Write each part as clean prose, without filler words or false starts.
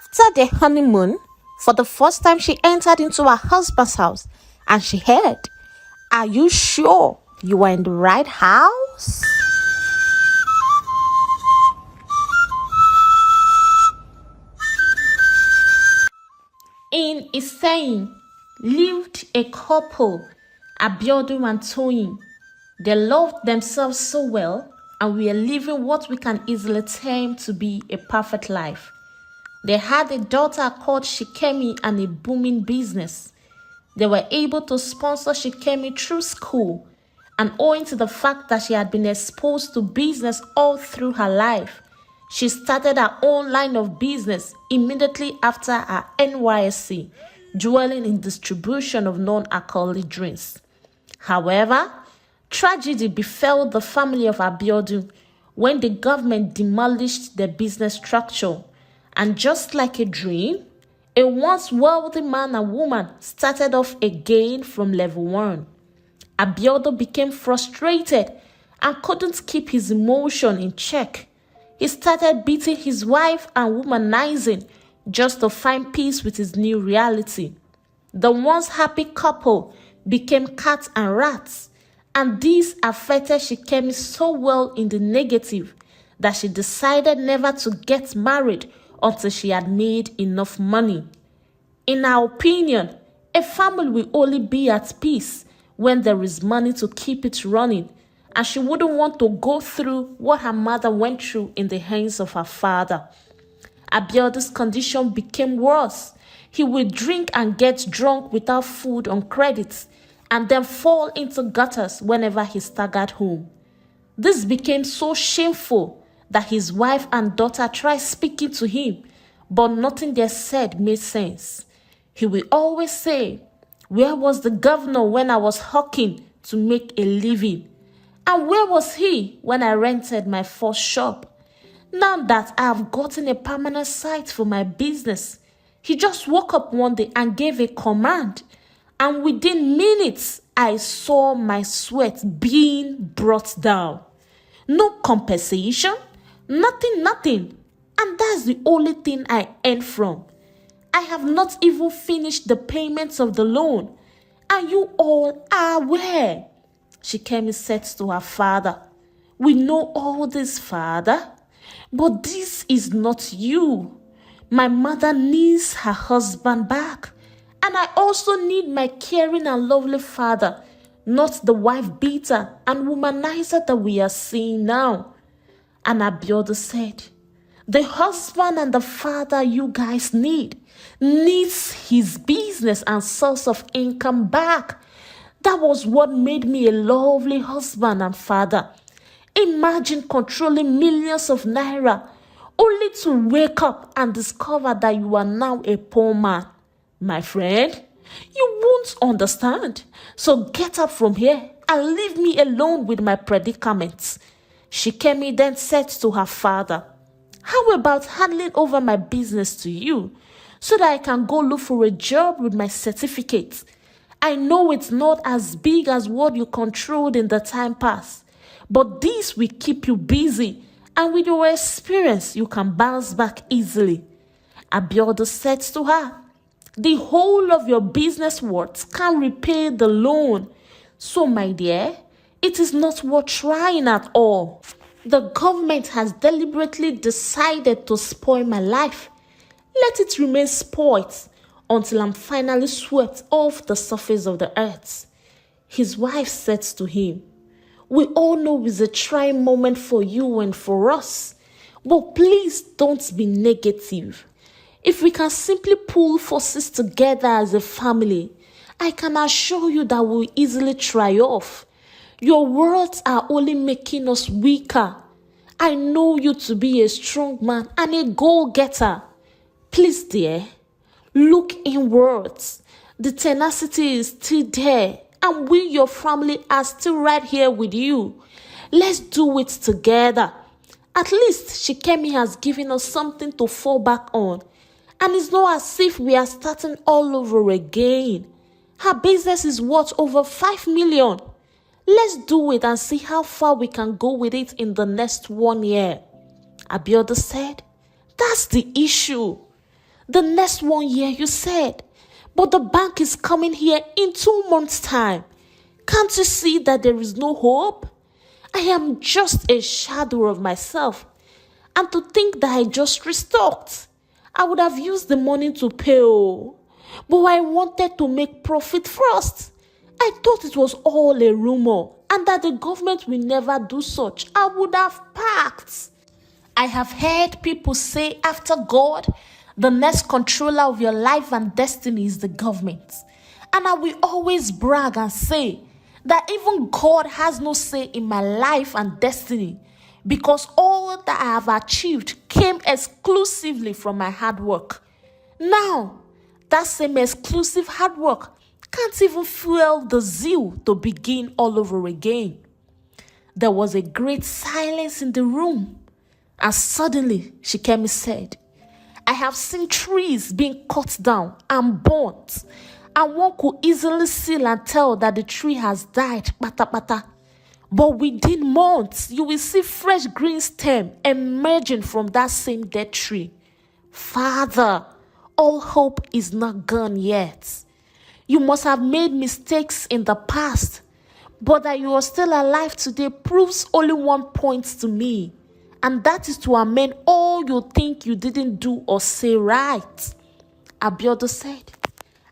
After the honeymoon, for the first time she entered into her husband's house and she heard, "Are you sure you are in the right house?" In his saying, lived a couple, Abiodun and Toyin. They loved themselves so well and were living what we can easily term to be a perfect life. They had a daughter called Shikemi and a booming business. They were able to sponsor Shikemi through school, and owing to the fact that she had been exposed to business all through her life, she started her own line of business immediately after her NYSC, dwelling in distribution of non-alcoholic drinks. However, tragedy befell the family of Abiodun when the government demolished their business structure. And just like a dream, a once wealthy man and woman started off again from level 1. Abiodun became frustrated and couldn't keep his emotion in check. He started beating his wife and womanizing just to find peace with his new reality. The once happy couple became cats and rats, and this affected Shikemi so well in the negative that she decided never to get married until she had made enough money. In her opinion, a family will only be at peace when there is money to keep it running, and she wouldn't want to go through what her mother went through in the hands of her father. Abiodun's condition became worse. He would drink and get drunk without food on credit, and then fall into gutters whenever he staggered home. This became so shameful that his wife and daughter tried speaking to him, but nothing they said made sense. He will always say, "Where was the governor when I was hawking to make a living? And where was he when I rented my first shop? Now that I have gotten a permanent site for my business, he just woke up one day and gave a command, and within minutes, I saw my sweat being brought down. No compensation, nothing. And that's the only thing I earn from. I have not even finished the payments of the loan. And you all are aware." Shikemi said to her father, "We know all this, father, but this is not you. My mother needs her husband back. And I also need my caring and lovely father, not the wife beater and womanizer that we are seeing now." And Abiodun said, "The husband and the father you guys needs his business and source of income back. That was what made me a lovely husband and father. Imagine controlling millions of naira only to wake up and discover that you are now a poor man. My friend, you won't understand. So get up from here and leave me alone with my predicaments." Shikemi then said to her father, "How about handing over my business to you so that I can go look for a job with my certificate? I know it's not as big as what you controlled in the time past, but this will keep you busy, and with your experience, you can bounce back easily." Abiodun said to her, "The whole of your business worth can repay the loan. So, my dear, it is not worth trying at all. The government has deliberately decided to spoil my life. Let it remain spoiled until I'm finally swept off the surface of the earth." His wife said to him, "We all know it's a trying moment for you and for us, but please don't be negative. If we can simply pull forces together as a family, I can assure you that we'll easily triumph. Your words are only making us weaker. I know you to be a strong man and a goal-getter. Please, dear, look inwards. The tenacity is still there, and we, your family, are still right here with you. Let's do it together. At least Shikemi has given us something to fall back on, and it's not as if we are starting all over again. Her business is worth over 5 million. Let's do it and see how far we can go with it in the next 1 year." Abiodun said, "That's the issue. The next 1 year, you said. But the bank is coming here in 2 months' time. Can't you see that there is no hope? I am just a shadow of myself. And to think that I just restocked. I would have used the money to pay. But I wanted to make profit first. I thought it was all a rumor and that the government will never do such. I would have packed. I have heard people say after God, the next controller of your life and destiny is the government. And I will always brag and say that even God has no say in my life and destiny because all that I have achieved came exclusively from my hard work. Now, that same exclusive hard work can't even fuel the zeal to begin all over again. There was a great silence in the room, and suddenly Shikemi said, I have seen trees being cut down and burnt, and one could easily see and tell that the tree has died, pata. But within months, you will see fresh green stem emerging from that same dead tree. Father, all hope is not gone yet. You must have made mistakes in the past, but that you are still alive today proves only one point to me, and that is to amend all you think you didn't do or say right. Abiodun said,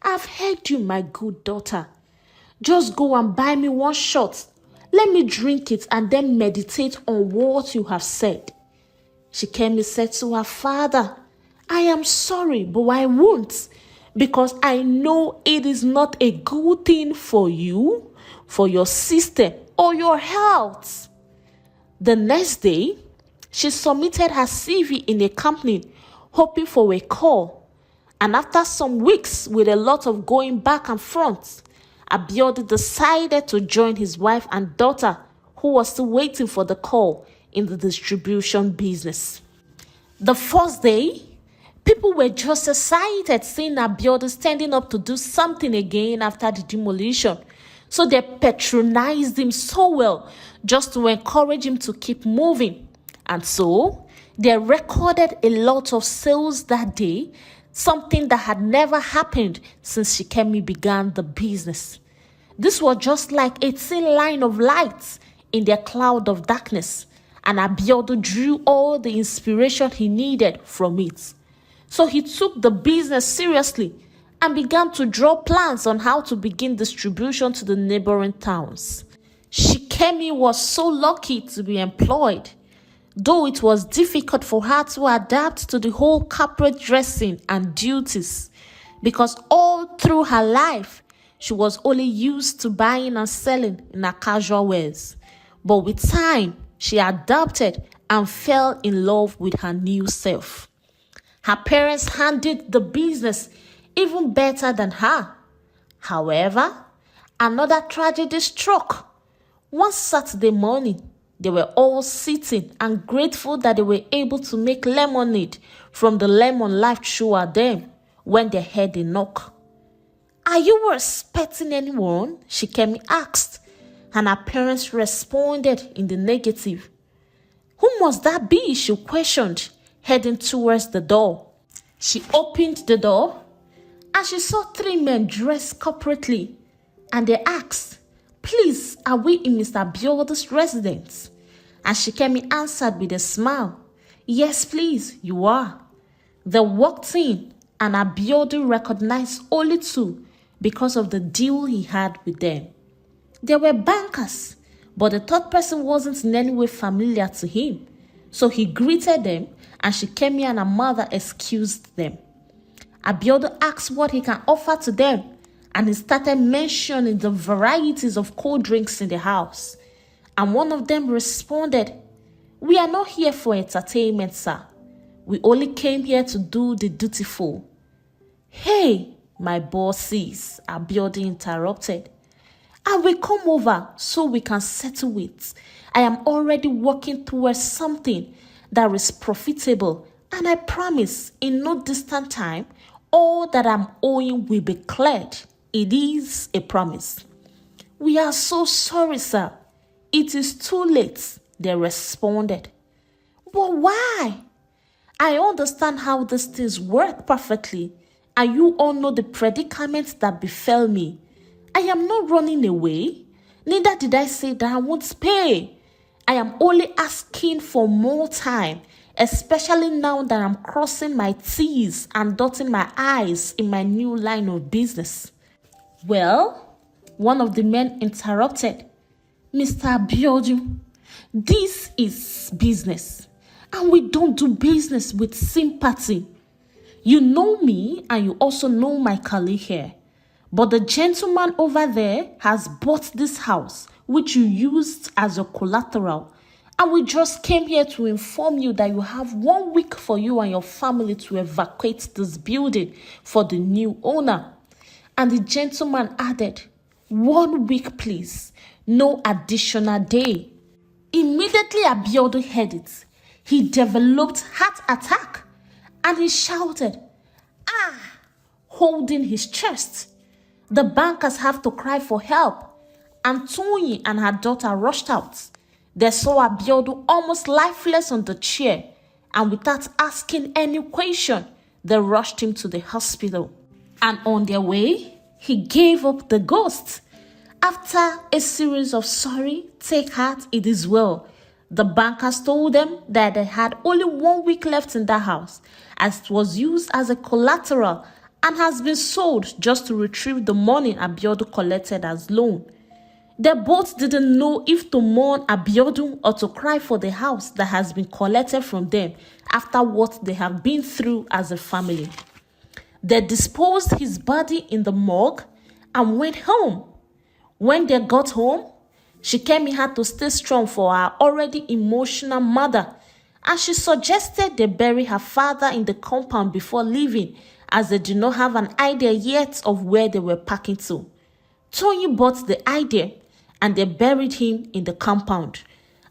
I've heard you, my good daughter. Just go and buy me one shot. Let me drink it and then meditate on what you have said. Shikemi said to her father, I am sorry, but I won't, because I know it is not a good thing for you, for your sister, or your health. The next day, she submitted her CV in a company, hoping for a call. And after some weeks, with a lot of going back and forth, Abiodun decided to join his wife and daughter, who was still waiting for the call, in the distribution business. The first day, people were just excited seeing Abiodun standing up to do something again after the demolition. So they patronized him so well just to encourage him to keep moving. And so they recorded a lot of sales that day, something that had never happened since Shikemi began the business. This was just like a thin line of light in their cloud of darkness, and Abiodun drew all the inspiration he needed from it. So he took the business seriously and began to draw plans on how to begin distribution to the neighboring towns. Shikemi was so lucky to be employed, though it was difficult for her to adapt to the whole corporate dressing and duties, because all through her life, she was only used to buying and selling in her casual wears. But with time, she adapted and fell in love with her new self. Her parents handled the business even better than her. However, another tragedy struck. One Saturday morning, they were all sitting and grateful that they were able to make lemonade from the lemon life threw at them when they heard a knock. Are you expecting anyone? Shikemi asked, and her parents responded in the negative. Who must that be? She questioned, heading towards the door. She opened the door and she saw 3 men dressed corporately, and they asked, Please, are we in Mr. Abiodun's residence? And Shikemi answered with a smile, Yes, please, you are. They walked in, and Abiodun recognized only 2 because of the deal he had with them. They were bankers, but the third person wasn't in any way familiar to him. So he greeted them, and Shikemi and her mother excused them. Abiodun asked what he can offer to them, and he started mentioning the varieties of cold drinks in the house. And one of them responded, We are not here for entertainment, sir. We only came here to do the dutiful. Hey, my bosses, Abiodun interrupted. I will come over so we can settle it. I am already working towards something that is profitable, and I promise in no distant time, all that I'm owing will be cleared. It is a promise. We are so sorry, sir. It is too late, they responded. But why? I understand how these things work perfectly, and you all know the predicament that befell me. I am not running away, neither did I say that I won't pay. I am only asking for more time, especially now that I'm crossing my T's and dotting my I's in my new line of business. Well, one of the men interrupted. Mr. Abiodun, this is business, and we don't do business with sympathy. You know me, and you also know my colleague here. But the gentleman over there has bought this house, which you used as your collateral. And we just came here to inform you that you have 1 week for you and your family to evacuate this building for the new owner. And the gentleman added, 1 week, please. No additional day. Immediately Abiodun heard it. He developed heart attack and he shouted, "Ah!" holding his chest. The bankers have to cry for help, and Toyin and her daughter rushed out. They saw Abiodun almost lifeless on the chair, and without asking any question, they rushed him to the hospital. And on their way, he gave up the ghost. After a series of "sorry, take heart, it is well," the bankers told them that they had only 1 week left in that house, as it was used as a collateral and has been sold just to retrieve the money Abiodun collected as loan. They both didn't know if to mourn Abiodun or to cry for the house that has been collected from them after what they have been through as a family. They disposed his body in the morgue and went home. When they got home, Shikemi had to stay strong for her already emotional mother, and she suggested they bury her father in the compound before leaving, as they did not have an idea yet of where they were packing to. Tony bought the idea, and they buried him in the compound.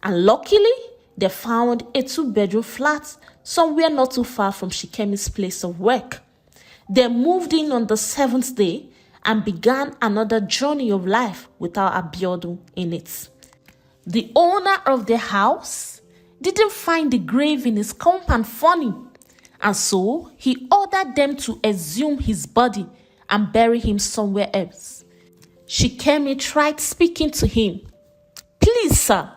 And luckily, they found a 2-bedroom flat somewhere not too far from Shikemi's place of work. They moved in on the 7th day and began another journey of life without Abiodun in it. The owner of the house didn't find the grave in his compound funny, and so he ordered them to exhume his body and bury him somewhere else. Shikemi tried speaking to him. "Please, sir,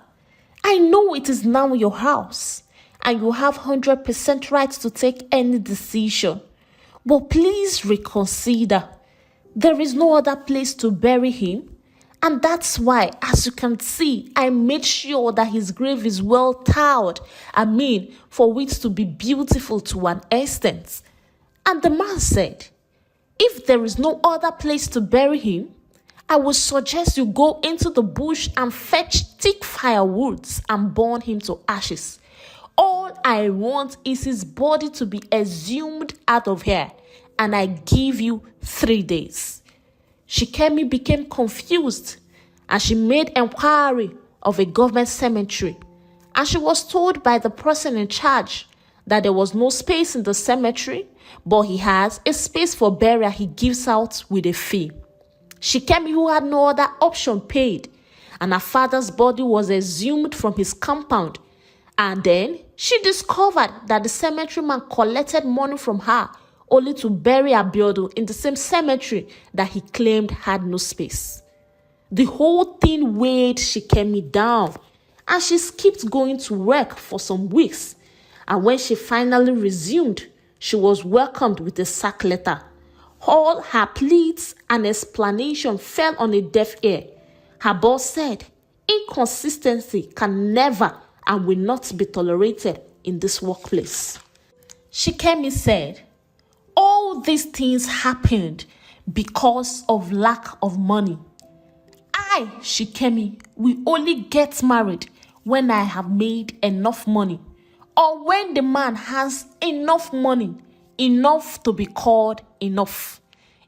I know it is now your house, and you have 100% right to take any decision, but please reconsider. There is no other place to bury him, and that's why, as you can see, I made sure that his grave is well tiled. For it to be beautiful to an extent." And the man said, "If there is no other place to bury him, I would suggest you go into the bush and fetch thick firewoods and burn him to ashes. All I want is his body to be exhumed out of here, and I give you 3 days. Shikemi became confused, and she made inquiry of a government cemetery, and she was told by the person in charge that there was no space in the cemetery, but he has a space for burial he gives out with a fee. Shikemi, who had no other option, paid, and her father's body was exhumed from his compound. And then she discovered that the cemetery man collected money from her only to bury Abiodun in the same cemetery that he claimed had no space. The whole thing weighed Shikemi down, and she skipped going to work for some weeks. And when she finally resumed, she was welcomed with a sack letter. All her pleas and explanation fell on a deaf ear. Her boss said, "Inconsistency can never and will not be tolerated in this workplace." Shikemi said, "All these things happened because of lack of money. I, Shikemi, will only get married when I have made enough money, or when the man has enough money, enough to be called enough.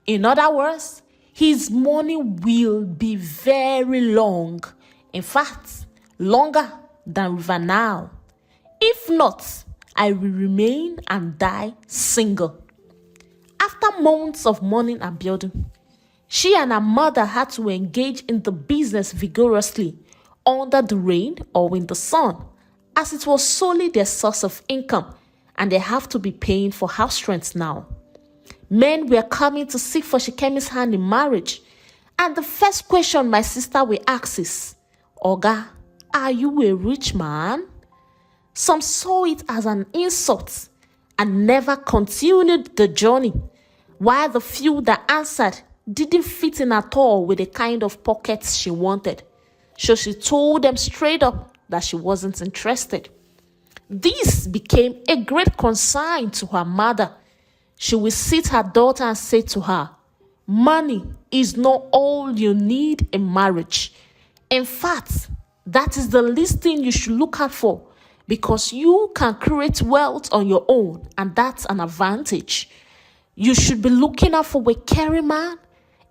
In other words, his money will be very long. In fact, longer than River Nile. If not, I will remain and die single." After months of mourning Abiodun, she and her mother had to engage in the business vigorously, under the rain or in the sun, as it was solely their source of income, and they have to be paying for house rent now. Men were coming to seek for Shikemi's hand in marriage. And the first question my sister will ask is, Oga, are you a rich man? Some saw it as an insult and never continued the journey, while the few that answered didn't fit in at all with the kind of pockets she wanted. So she told them straight up that she wasn't interested. This became a great concern to her mother. She would sit her daughter and say to her, money is not all you need in marriage. In fact, that is the least thing you should look out for, because you can create wealth on your own, and that's an advantage. You should be looking out for a caring man,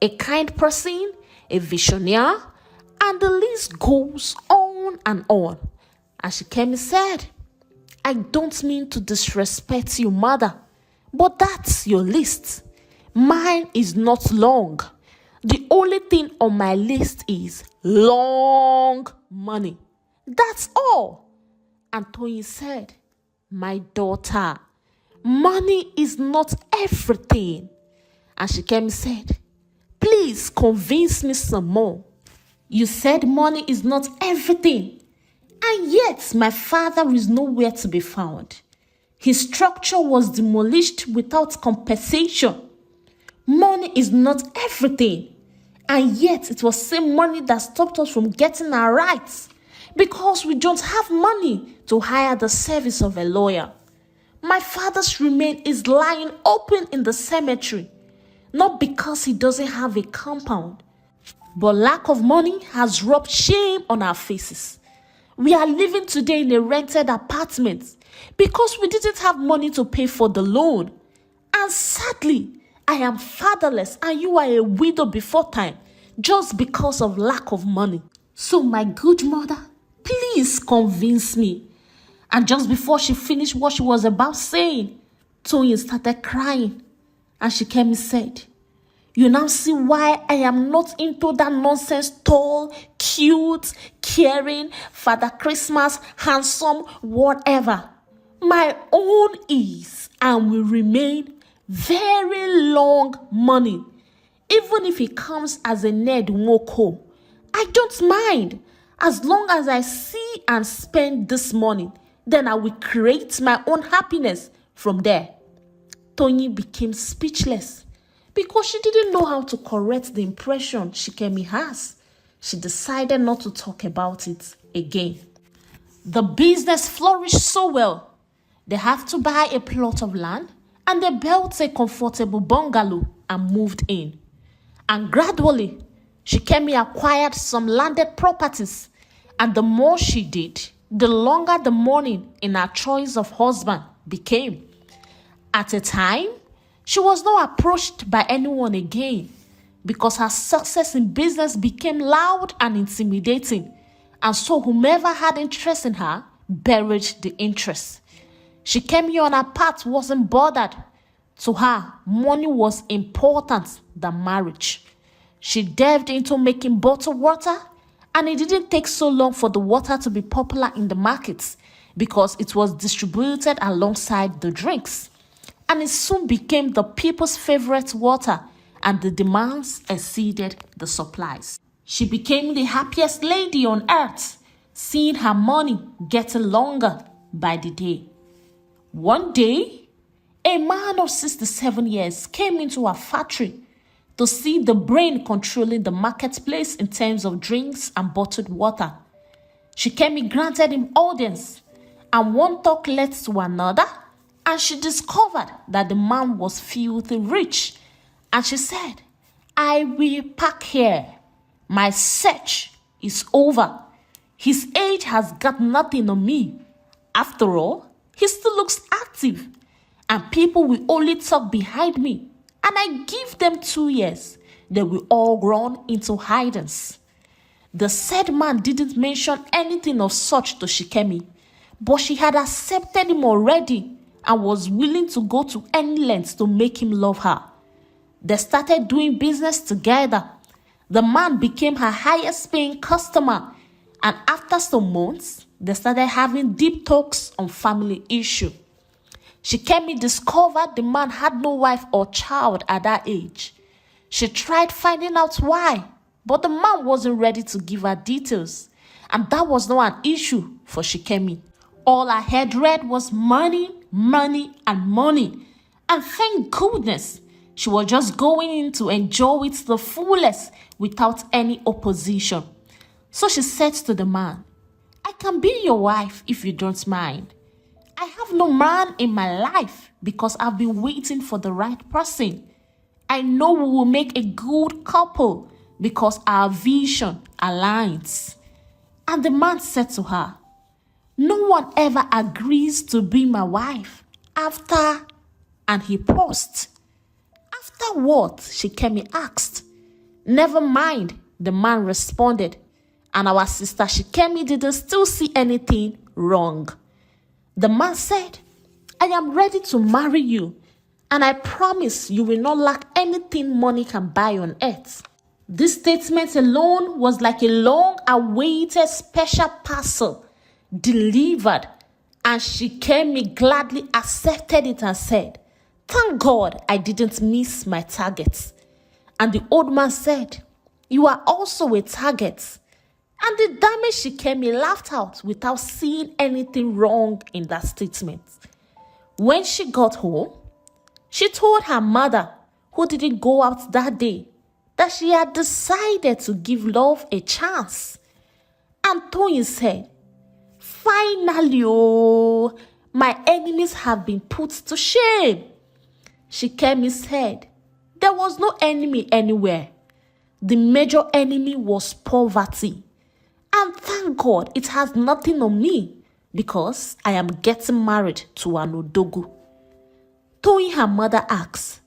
a kind person, a visionary, and the list goes on and on. And Shikemi said, I don't mean to disrespect you, mother, but that's your list. Mine is not long. The only thing on my list is long money. That's all. And Tony said, my daughter, money is not everything. And Shikemi said, please convince me some more. You said money is not everything, and yet my father is nowhere to be found. His structure was demolished without compensation. Money is not everything, and yet it was same money that stopped us from getting our rights, because we don't have money to hire the service of a lawyer. My father's remains is lying open in the cemetery, not because he doesn't have a compound, but lack of money has rubbed shame on our faces. We are living today in a rented apartment because we didn't have money to pay for the loan. And sadly, I am fatherless and you are a widow before time just because of lack of money. So my good mother, please convince me. And just before she finished what she was about saying, Toyin started crying. And she came and said, you now see why I am not into that nonsense, tall, cute, caring, Father Christmas, handsome, whatever. My own is and will remain very long money. Even if it comes as a Ned Nwoko, I don't mind. As long as I see and spend this money, then I will create my own happiness from there. Tony became speechless because she didn't know how to correct the impression Shikemi has. She decided not to talk about it again. The business flourished so well. They have to buy a plot of land and they built a comfortable bungalow and moved in. And gradually, Shikemi acquired some landed properties, and the more she did, the longer the mourning in her choice of husband became. At a time, she was not approached by anyone again because her success in business became loud and intimidating, and so whomever had interest in her buried the interest. Shikemi on her part wasn't bothered. To her, money was important than marriage. She delved into making bottled water, and it didn't take so long for the water to be popular in the markets because it was distributed alongside the drinks. And it soon became the people's favorite water, and the demands exceeded the supplies. She became the happiest lady on earth, seeing her money getting longer by the day. One day, a man of 67 years came into her factory to see the brain controlling the marketplace in terms of drinks and bottled water. Shikemi granted him audience, and one talk led to another, and she discovered that the man was filthy rich. And she said, I will park here. My search is over. His age has got nothing on me. After all, he still looks active, and people will only talk behind me. And I give them 2 years, they will all run into hidings. The said man didn't mention anything of such to Shikemi, but she had accepted him already and was willing to go to any lengths to make him love her. They started doing business together. The man became her highest paying customer, and after some months, they started having deep talks on family issue. Shikemi discovered the man had no wife or child at that age. She tried finding out why, but the man wasn't ready to give her details, and that was not an issue for Shikemi. All I had read was money, money, and money, and thank goodness she was just going in to enjoy it to the fullest without any opposition. So she said to the man, "I can be your wife if you don't mind. I have no man in my life because I've been waiting for the right person. I know we will make a good couple because our vision aligns." And the man said to her, "No one ever agrees to be my wife after," and he paused. "After what?" Shikemi asked. "Never mind," the man responded, and our sister Shikemi didn't still see anything wrong. The man said, "I am ready to marry you, and I promise you will not lack anything money can buy on earth." This statement alone was like a long-awaited special parcel delivered, and Shikemi gladly accepted it and said, "Thank God I didn't miss my target." And the old man said, "You are also a target." And the damaged Shikemi laughed out without seeing anything wrong in that statement. When she got home, she told her mother, who didn't go out that day, that she had decided to give love a chance. And Toyin said, "Finally, oh, my enemies have been put to shame." Shikemi said, "There was no enemy anywhere. The major enemy was poverty. And thank God it has nothing on me because I am getting married to an Odogu." Toyin, her mother, asked,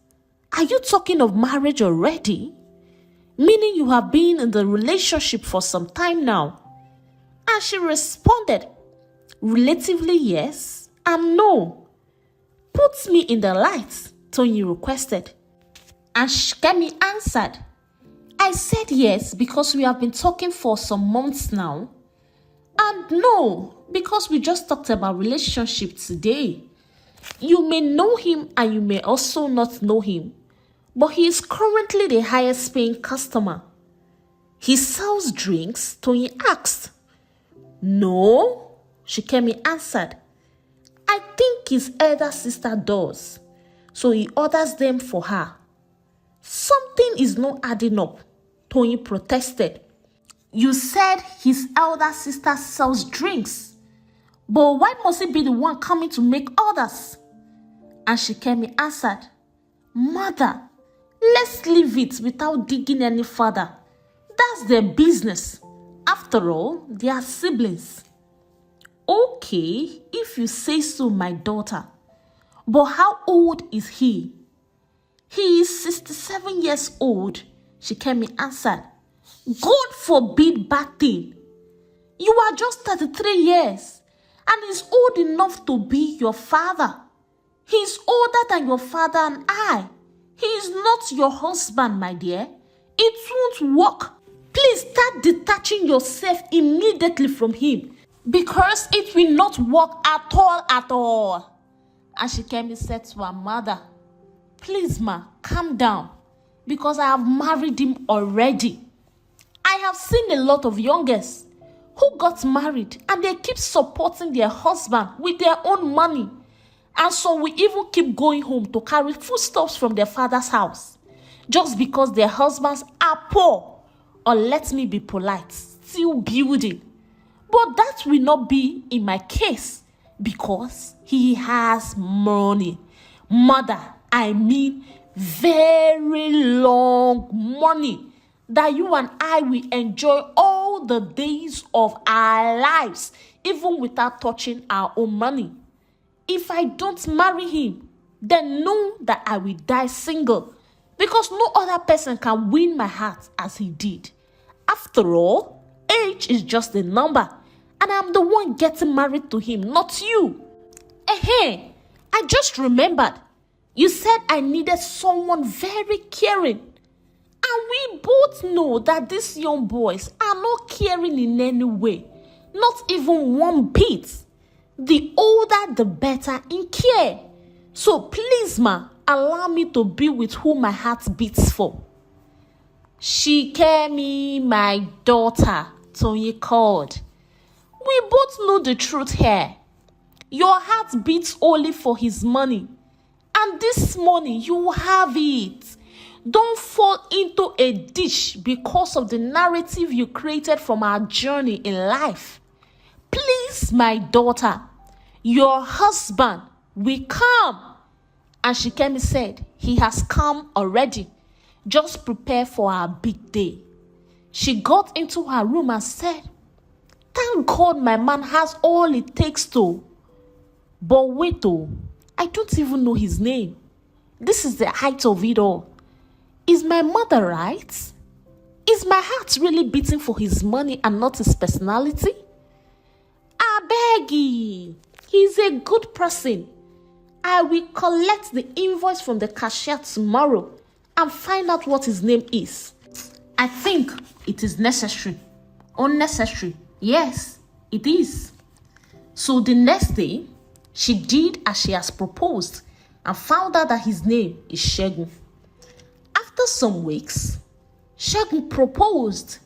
"Are you talking of marriage already? Meaning you have been in the relationship for some time now?" And she responded, "Relatively yes and no." "Put me in the light," Toyin requested. And Shikemi answered, "I said yes because we have been talking for some months now, and no because we just talked about relationship today. You may know him and you may also not know him, but he is currently the highest paying customer." "He sells drinks?" Toyin asked. "No," Shikemi answered. "I think his elder sister does, so he orders them for her." "Something is not adding up," Toyin protested. "You said his elder sister sells drinks, but why must he be the one coming to make orders?" And Shikemi answered, "Mother, let's leave it without digging any further. That's their business. After all, they are siblings." "Okay, if you say so, my daughter. But how old is he?" "He is 67 years old," Shikemi answered. "God forbid bad thing. You are just 33 years and he's old enough to be your father. He's older than your father and I. He is not your husband, my dear. It won't work. Please start detaching yourself immediately from him because it will not work at all. And Shikemi said to her mother, "Please, ma, calm down because I have married him already. I have seen a lot of youngers who got married and they keep supporting their husband with their own money. And so we even keep going home to carry foodstuffs from their father's house just because their husbands are poor, or let me be polite, still building. But that will not be in my case because he has money. Mother, I mean very long money that you and I will enjoy all the days of our lives, even without touching our own money. If I don't marry him, then know that I will die single because no other person can win my heart as he did. After all, age is just a number, and I'm the one getting married to him, not you." Hey, I just remembered. You said I needed someone very caring. And we both know that these young boys are not caring in any way, not even one bit. The older, the better in care. So please, ma, allow me to be with who my heart beats for. Shikemi, my daughter, Tony called. We both know the truth here. Your heart beats only for his money. And this money, you will have it. Don't fall into a ditch because of the narrative you created from our journey in life. Please, my daughter, your husband will come. And Shikemi said, he has come already. Just prepare for our big day. She got into her room and said, thank God my man has all it takes to. But wait though, I don't even know his name. This is the height of it all. Is my mother right? Is my heart really beating for his money and not his personality? I beg you, he's a good person. I will collect the invoice from the cashier tomorrow and find out what his name is. I think it is necessary. Unnecessary. Yes, it is. So the next day, she did as she has proposed and found out that his name is Shegun. After some weeks, Shegun proposed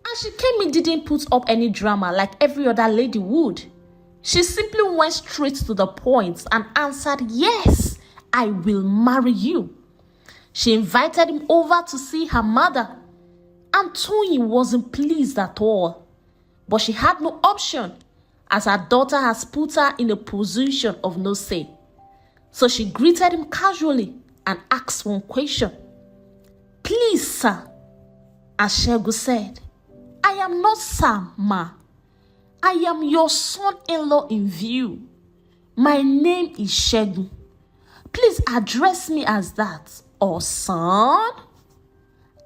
and Shikemi didn't put up any drama like every other lady would. She simply went straight to the point and answered, yes, I will marry you. She invited him over to see her mother, and Toyin wasn't pleased at all. But she had no option as her daughter has put her in a position of no say. So she greeted him casually and asked one question. Please, sir, as Shegu said, I am not Sir, ma. I am your son-in-law in view. My name is Shegu. Please address me as that, or son.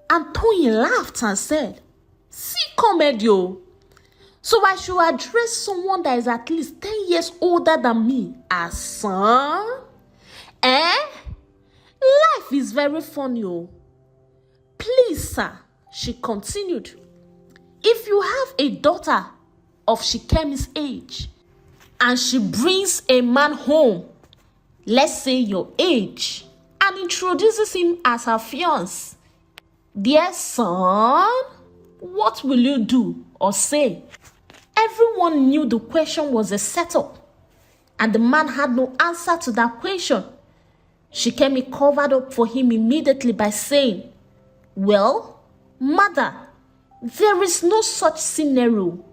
And Toyin laughed and said, see comedio. So I should address someone that is at least 10 years older than me as son? Life is very funny, oh. Please, sir, she continued, if you have a daughter of Shikemi's age and she brings a man home, let's say your age, and introduces him as her fiancé, dear son, what will you do or say? Everyone knew the question was a setup, and the man had no answer to that question. Shikemi covered up for him immediately by saying, well, mother, there is no such scenario.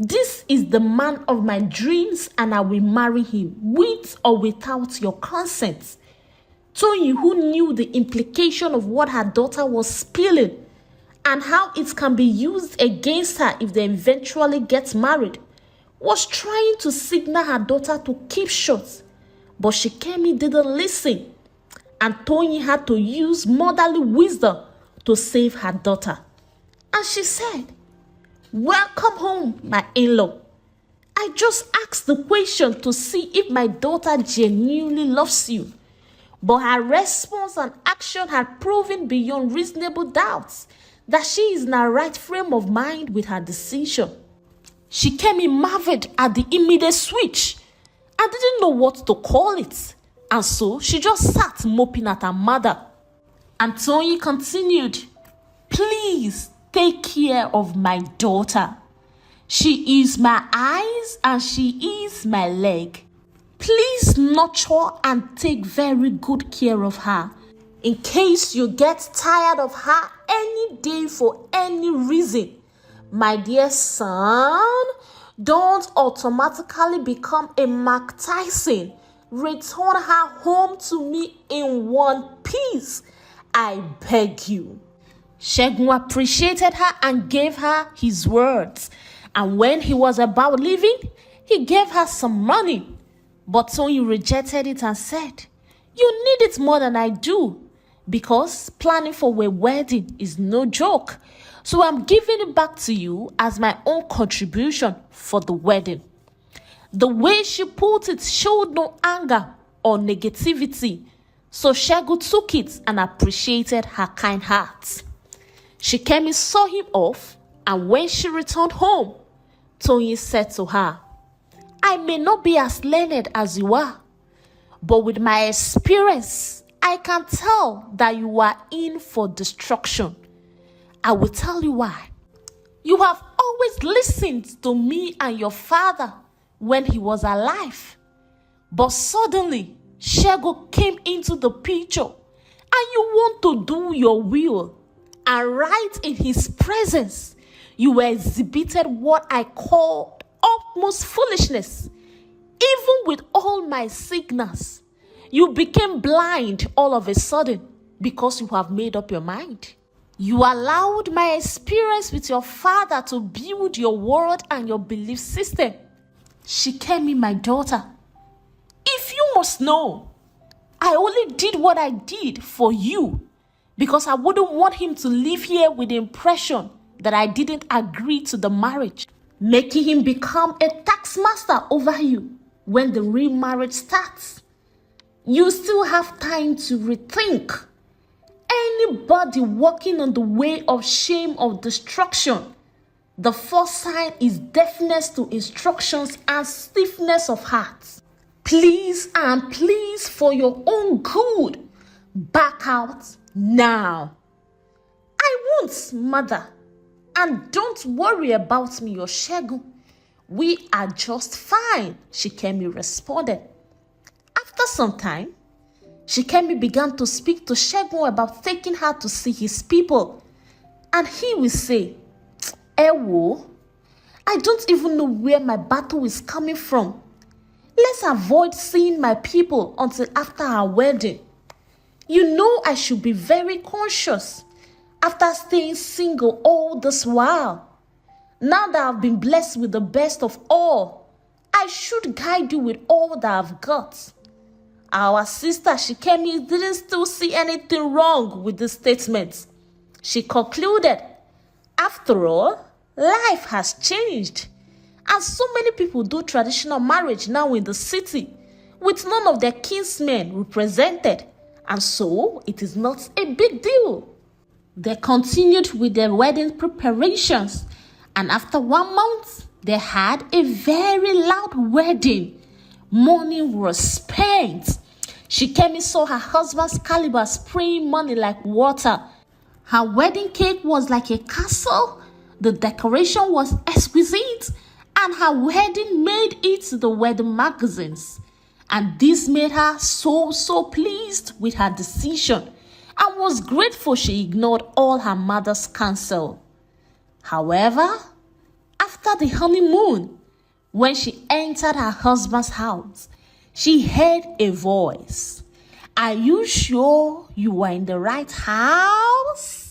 This is the man of my dreams and I will marry him with or without your consent. Toyin, who knew the implication of what her daughter was spilling and how it can be used against her if they eventually get married, was trying to signal her daughter to keep short. But Shikemi didn't listen, and Toyin had to use motherly wisdom to save her daughter. And she said, welcome home, my in-law. I just asked the question to see if my daughter genuinely loves you. But her response and action had proven beyond reasonable doubts that she is in a right frame of mind with her decision. Shikemi marveled at the immediate switch and didn't know what to call it. And so she just sat moping at her mother. And Toyin continued, please take care of my daughter. She is my eyes and she is my leg. Please nurture and take very good care of her. In case you get tired of her any day for any reason, my dear son, don't automatically become a Mark Tyson. Return her home to me in one piece. I beg you. Shegun appreciated her and gave her his words. And when he was about leaving, he gave her some money. But Toyin rejected it and said, you need it more than I do, because planning for a wedding is no joke. So I'm giving it back to you as my own contribution for the wedding. The way she put it showed no anger or negativity. So Shegu took it and appreciated her kind heart. Shikemi saw him off, and when she returned home, Toyin said to her, I may not be as learned as you are, But with my experience, I can tell that you are in for destruction. I will tell you why. You have always listened to me and your father when he was alive. But suddenly, Shego came into the picture and you want to do your will. And right in his presence, you exhibited what I call utmost foolishness. Even with all my signals, you became blind all of a sudden because you have made up your mind. You allowed my experience with your father to build your world and your belief system. Shikemi, my daughter, if you must know, I only did what I did for you because I wouldn't want him to live here with the impression that I didn't agree to the marriage, making him become a taskmaster over you when the real marriage starts. You still have time to rethink. Anybody walking on the way of shame or destruction, the first sign is deafness to instructions and stiffness of heart. Please and please, for your own good, back out now. I won't, mother. And don't worry about me or Shegu. We are just fine, Shikemi responded. After some time, Shikemi began to speak to Shegu about taking her to see his people. And he will say, Ewo, I don't even know where my battle is coming from. Let's avoid seeing my people until after our wedding. You know I should be very conscious after staying single all this while. Now that I've been blessed with the best of all, I should guide you with all that I've got. Our sister Shikemi didn't still see anything wrong with this statement. She concluded, after all, life has changed. And so many people do traditional marriage now in the city with none of their kinsmen represented. And so it is not a big deal. They continued with their wedding preparations. And after 1 month, they had a very loud wedding. Money was spent. Shikemi saw her husband's caliber spraying money like water. Her wedding cake was like a castle. The decoration was exquisite. And her wedding made it to the wedding magazines. And this made her so pleased with her decision and was grateful she ignored all her mother's counsel. However, after the honeymoon, when she entered her husband's house, she heard a voice. Are you sure you are in the right house?